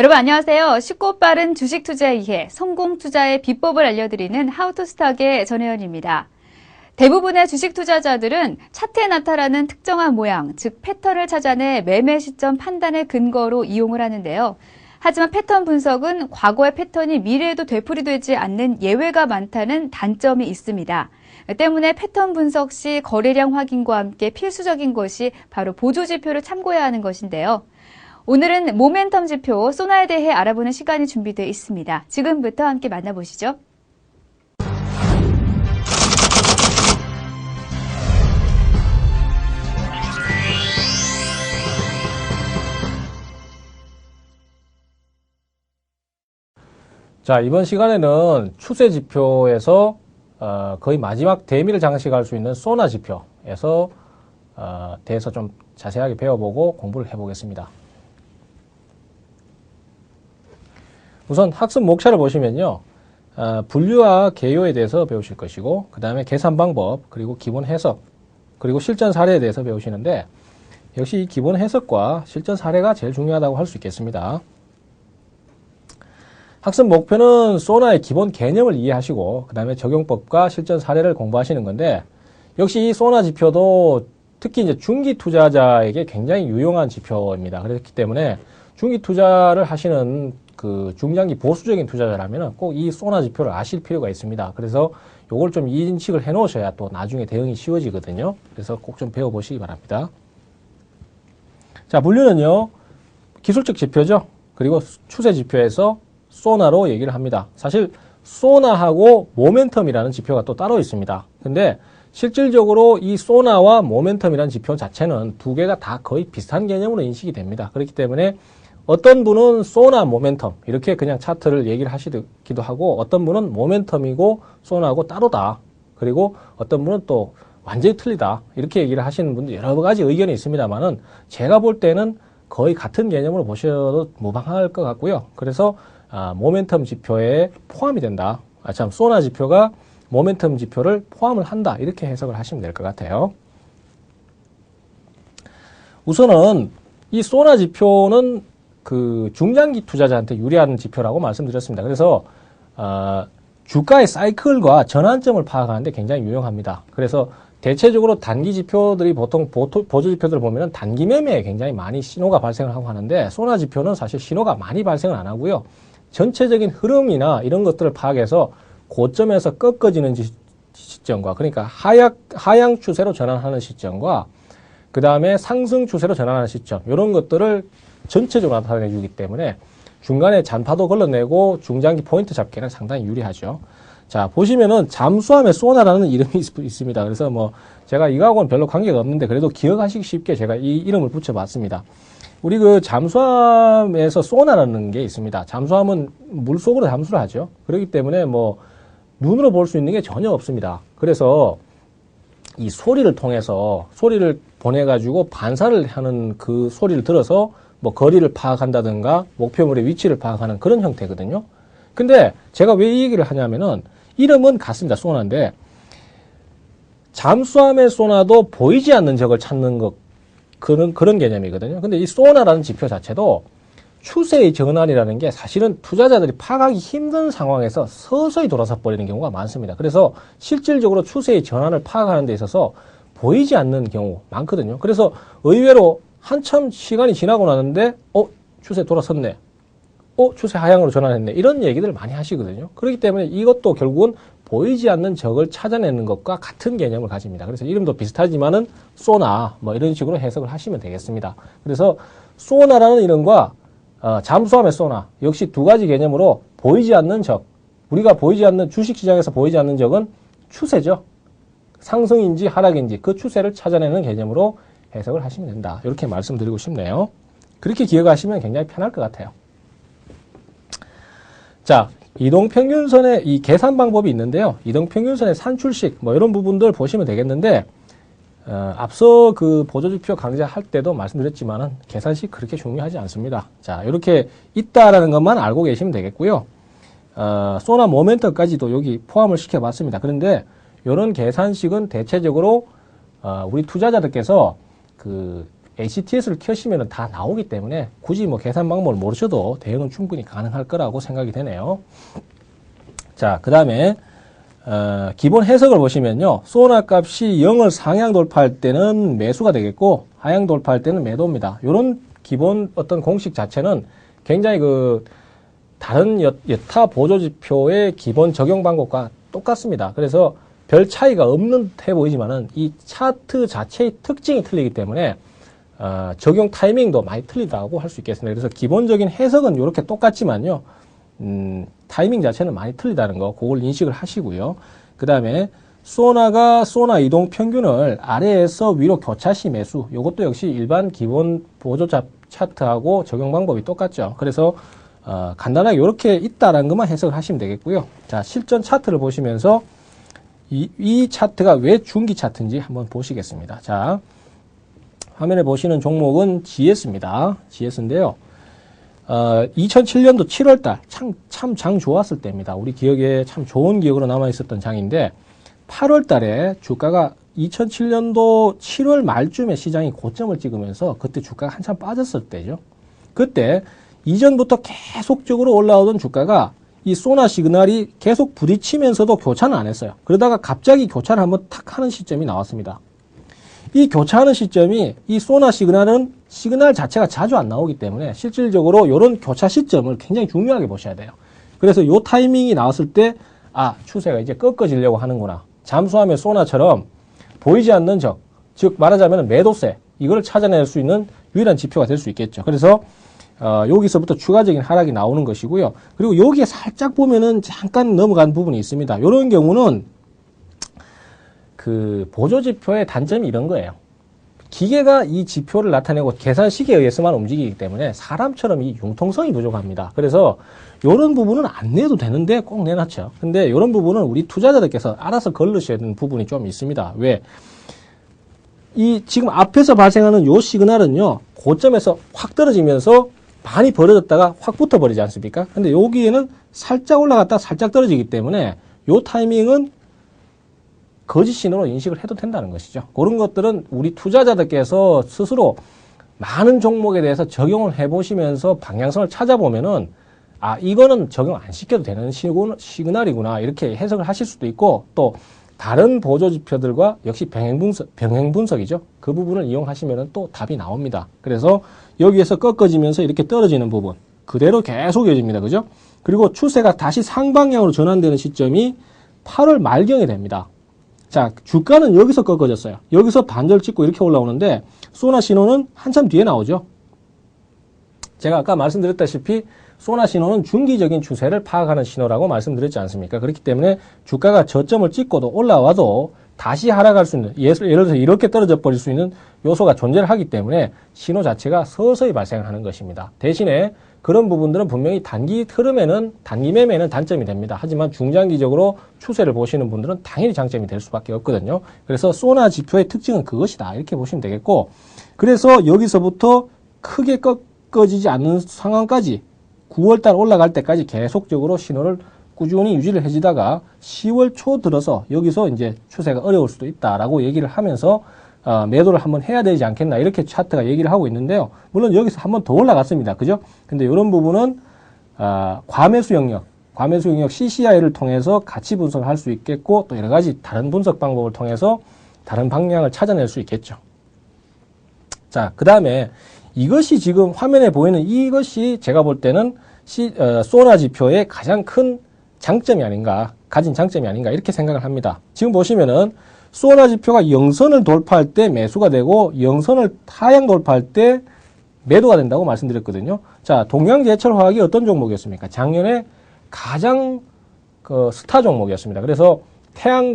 여러분 안녕하세요. 쉽고 빠른 주식 투자 이해, 성공 투자의 비법을 알려드리는 하우투스탁의 전혜연입니다. 대부분의 주식 투자자들은 차트에 나타나는 특정한 모양, 즉 패턴을 찾아내 매매 시점 판단의 근거로 이용을 하는데요. 하지만 패턴 분석은 과거의 패턴이 미래에도 되풀이되지 않는 예외가 많다는 단점이 있습니다. 때문에 패턴 분석 시 거래량 확인과 함께 필수적인 것이 바로 보조지표를 참고해야 하는 것인데요. 오늘은 모멘텀 지표 소나에 대해 알아보는 시간이 준비되어 있습니다. 지금부터 함께 만나보시죠. 자, 이번 시간에는 추세 지표에서 거의 마지막 대미를 장식할 수 있는 소나 지표에서 대해서 좀 자세하게 배워보고 공부를 해보겠습니다. 우선 학습 목차를 보시면요. 분류와 개요에 대해서 배우실 것이고, 그 다음에 계산 방법, 그리고 기본 해석, 그리고 실전 사례에 대해서 배우시는데, 역시 이 기본 해석과 실전 사례가 제일 중요하다고 할 수 있겠습니다. 학습 목표는 소나의 기본 개념을 이해하시고 그 다음에 적용법과 실전 사례를 공부하시는 건데, 역시 이 소나 지표도 특히 이제 중기 투자자에게 굉장히 유용한 지표입니다. 그렇기 때문에 중기 투자를 하시는 그 중장기 보수적인 투자자라면 꼭 이 소나 지표를 아실 필요가 있습니다. 그래서 요걸 좀 인식을 해 놓으셔야 또 나중에 대응이 쉬워지거든요. 그래서 꼭 좀 배워보시기 바랍니다. 자, 분류는요, 기술적 지표죠. 그리고 추세 지표에서 소나로 얘기를 합니다. 사실 소나하고 모멘텀이라는 지표가 또 따로 있습니다. 근데 실질적으로 이 소나와 모멘텀이라는 지표 자체는 두 개가 다 거의 비슷한 개념으로 인식이 됩니다. 그렇기 때문에 어떤 분은 소나, 모멘텀 이렇게 그냥 차트를 얘기를 하시기도 하고, 어떤 분은 모멘텀이고 소나하고 따로다. 그리고 어떤 분은 또 완전히 틀리다. 이렇게 얘기를 하시는 분들 여러 가지 의견이 있습니다만은 제가 볼 때는 거의 같은 개념으로 보셔도 무방할 것 같고요. 그래서 모멘텀 지표에 포함이 된다. 소나 지표가 모멘텀 지표를 포함을 한다. 이렇게 해석을 하시면 될 것 같아요. 우선은 이 소나 지표는 그 중장기 투자자한테 유리한 지표라고 말씀드렸습니다. 그래서 주가의 사이클과 전환점을 파악하는데 굉장히 유용합니다. 그래서 대체적으로 단기 지표들이 보통 보조 지표들을 보면은 단기 매매에 굉장히 많이 신호가 발생을 하고 하는데, 소나 지표는 사실 신호가 많이 발생을 안 하고요. 전체적인 흐름이나 이런 것들을 파악해서 고점에서 꺾어지는 시점과, 그러니까 하향 추세로 전환하는 시점과 그 다음에 상승 추세로 전환하는 시점, 이런 것들을 전체적으로 나타내 주기 때문에 중간에 잔파도 걸러내고 중장기 포인트 잡기는 상당히 유리하죠. 자, 보시면은 잠수함의 소나라는 이름이 있습니다. 그래서 뭐 제가 이거하고는 별로 관계가 없는데 그래도 기억하시기 쉽게 제가 이 이름을 붙여봤습니다. 우리 그 잠수함에서 소나라는 게 있습니다. 잠수함은 물속으로 잠수를 하죠. 그렇기 때문에 뭐 눈으로 볼 수 있는 게 전혀 없습니다. 그래서 이 소리를 통해서 소리를 보내가지고 반사를 하는 그 소리를 들어서 뭐 거리를 파악한다든가 목표물의 위치를 파악하는 그런 형태거든요. 근데 제가 왜 이 얘기를 하냐면은 이름은 같습니다. 소나인데 잠수함의 소나도 보이지 않는 적을 찾는 것, 그런 개념이거든요. 근데 이 소나라는 지표 자체도 추세의 전환이라는 게 사실은 투자자들이 파악하기 힘든 상황에서 서서히 돌아서 버리는 경우가 많습니다. 그래서 실질적으로 추세의 전환을 파악하는 데 있어서 보이지 않는 경우 많거든요. 그래서 의외로 한참 시간이 지나고 나는데 추세 돌아섰네. 추세 하향으로 전환했네. 이런 얘기들을 많이 하시거든요. 그렇기 때문에 이것도 결국은 보이지 않는 적을 찾아내는 것과 같은 개념을 가집니다. 그래서 이름도 비슷하지만은 소나 뭐 이런 식으로 해석을 하시면 되겠습니다. 그래서 소나라는 이름과 잠수함의 소나 역시 두 가지 개념으로 보이지 않는 적, 우리가 보이지 않는 주식시장에서 보이지 않는 적은 추세죠. 상승인지 하락인지 그 추세를 찾아내는 개념으로 해석을 하시면 된다. 이렇게 말씀드리고 싶네요. 그렇게 기억하시면 굉장히 편할 것 같아요. 자, 이동평균선의 이 계산 방법이 있는데요. 이동평균선의 산출식 뭐 이런 부분들 보시면 되겠는데, 앞서 그 보조지표 강좌할 때도 말씀드렸지만은 계산식 그렇게 중요하지 않습니다. 자, 이렇게 있다라는 것만 알고 계시면 되겠고요. 소나 모멘텀까지도 여기 포함을 시켜봤습니다. 그런데 이런 계산식은 대체적으로 우리 투자자들께서 그 HTS를 켜시면 다 나오기 때문에 굳이 뭐 계산 방법을 모르셔도 대응은 충분히 가능할 거라고 생각이 되네요. 자, 그 다음에 기본 해석을 보시면요. 소나 값이 0을 상향 돌파할 때는 매수가 되겠고 하향 돌파할 때는 매도입니다. 이런 기본 어떤 공식 자체는 굉장히 다른 여타 보조지표의 기본 적용 방법과 똑같습니다. 그래서 별 차이가 없는 듯해 보이지만은 이 차트 자체의 특징이 틀리기 때문에 적용 타이밍도 많이 틀리다고 할 수 있겠습니다. 그래서 기본적인 해석은 이렇게 똑같지만요. 타이밍 자체는 많이 틀리다는 거, 그걸 인식을 하시고요. 그 다음에 소나 이동 평균을 아래에서 위로 교차시 매수, 이것도 역시 일반 기본 보조 차트하고 적용 방법이 똑같죠. 그래서 간단하게 이렇게 있다라는 것만 해석을 하시면 되겠고요. 자, 실전 차트를 보시면서 이 차트가 왜 중기 차트인지 한번 보시겠습니다. 자, 화면에 보시는 종목은 GS입니다. GS인데요. 2007년도 7월달 참 장 좋았을 때입니다. 우리 기억에 참 좋은 기억으로 남아있었던 장인데 8월달에 주가가 2007년도 7월 말쯤에 시장이 고점을 찍으면서 그때 주가가 한참 빠졌을 때죠. 그때 이전부터 계속적으로 올라오던 주가가 이 소나 시그널이 계속 부딪히면서도 교차는 안 했어요. 그러다가 갑자기 교차를 한번 탁 하는 시점이 나왔습니다. 이 교차하는 시점이 이 소나 시그널은 시그널 자체가 자주 안 나오기 때문에 실질적으로 이런 교차 시점을 굉장히 중요하게 보셔야 돼요. 그래서 이 타이밍이 나왔을 때 추세가 이제 꺾어지려고 하는구나. 잠수하면 소나처럼 보이지 않는 적, 즉 말하자면 매도세, 이걸 찾아낼 수 있는 유일한 지표가 될 수 있겠죠. 그래서 여기서부터 추가적인 하락이 나오는 것이고요. 그리고 여기에 살짝 보면은 잠깐 넘어간 부분이 있습니다. 이런 경우는 보조지표의 단점이 이런 거예요. 기계가 이 지표를 나타내고 계산식에 의해서만 움직이기 때문에 사람처럼 이 융통성이 부족합니다. 그래서 이런 부분은 안 내도 되는데 꼭 내놨죠. 근데 이런 부분은 우리 투자자들께서 알아서 걸르셔야 되는 부분이 좀 있습니다. 왜? 지금 앞에서 발생하는 요 시그널은요, 고점에서 확 떨어지면서 많이 벌어졌다가 확 붙어버리지 않습니까? 근데 여기에는 살짝 올라갔다가 살짝 떨어지기 때문에 요 타이밍은 거짓 신호로 인식을 해도 된다는 것이죠. 그런 것들은 우리 투자자들께서 스스로 많은 종목에 대해서 적용을 해보시면서 방향성을 찾아보면은 이거는 적용 안 시켜도 되는 시그널이구나 이렇게 해석을 하실 수도 있고, 또 다른 보조지표들과 역시 병행 분석이죠. 그 부분을 이용하시면은 또 답이 나옵니다. 그래서 여기에서 꺾어지면서 이렇게 떨어지는 부분 그대로 계속 이어집니다. 그죠? 그리고 추세가 다시 상방향으로 전환되는 시점이 8월 말경에 됩니다. 자, 주가는 여기서 꺾어졌어요. 여기서 반절 찍고 이렇게 올라오는데 소나 신호는 한참 뒤에 나오죠. 제가 아까 말씀드렸다시피 소나 신호는 중기적인 추세를 파악하는 신호라고 말씀드렸지 않습니까? 그렇기 때문에 주가가 저점을 찍고도 올라와도 다시 하락할 수 있는, 예를 들어서 이렇게 떨어져 버릴 수 있는 요소가 존재를 하기 때문에 신호 자체가 서서히 발생하는 것입니다. 대신에 그런 부분들은 분명히 단기 흐름에는, 단기 매매에는 단점이 됩니다. 하지만 중장기적으로 추세를 보시는 분들은 당연히 장점이 될 수밖에 없거든요. 그래서 소나 지표의 특징은 그것이다, 이렇게 보시면 되겠고, 그래서 여기서부터 크게 꺾어지지 않는 상황까지 9월달 올라갈 때까지 계속적으로 신호를 꾸준히 유지를 해주다가 10월 초 들어서 여기서 이제 추세가 어려울 수도 있다라고 얘기를 하면서 매도를 한번 해야 되지 않겠나, 이렇게 차트가 얘기를 하고 있는데요. 물론 여기서 한번 더 올라갔습니다. 그죠? 근데 이런 부분은 과매수 영역 CCI를 통해서 같이 분석을 할 수 있겠고, 또 여러 가지 다른 분석 방법을 통해서 다른 방향을 찾아낼 수 있겠죠. 자, 그 다음에 이것이 지금 화면에 보이는 이것이 제가 볼 때는 소나 지표의 가장 큰 장점이 아닌가, 가진 장점이 아닌가, 이렇게 생각을 합니다. 지금 보시면은 소나 지표가 영선을 돌파할 때 매수가 되고 영선을 하향 돌파할 때 매도가 된다고 말씀드렸거든요. 자, 동양제철화학이 어떤 종목이었습니까? 작년에 가장 스타 종목이었습니다. 그래서 태양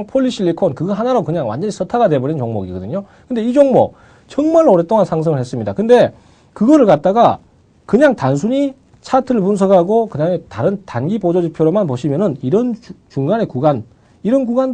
폴리실리콘 그거 하나로 그냥 완전히 스타가 돼버린 종목이거든요. 근데 이 종목 정말 오랫동안 상승을 했습니다. 근데 그거를 갖다가 그냥 단순히 차트를 분석하고 그다음에 다른 단기 보조지표로만 보시면은 이런 중간의 구간, 이런 구간들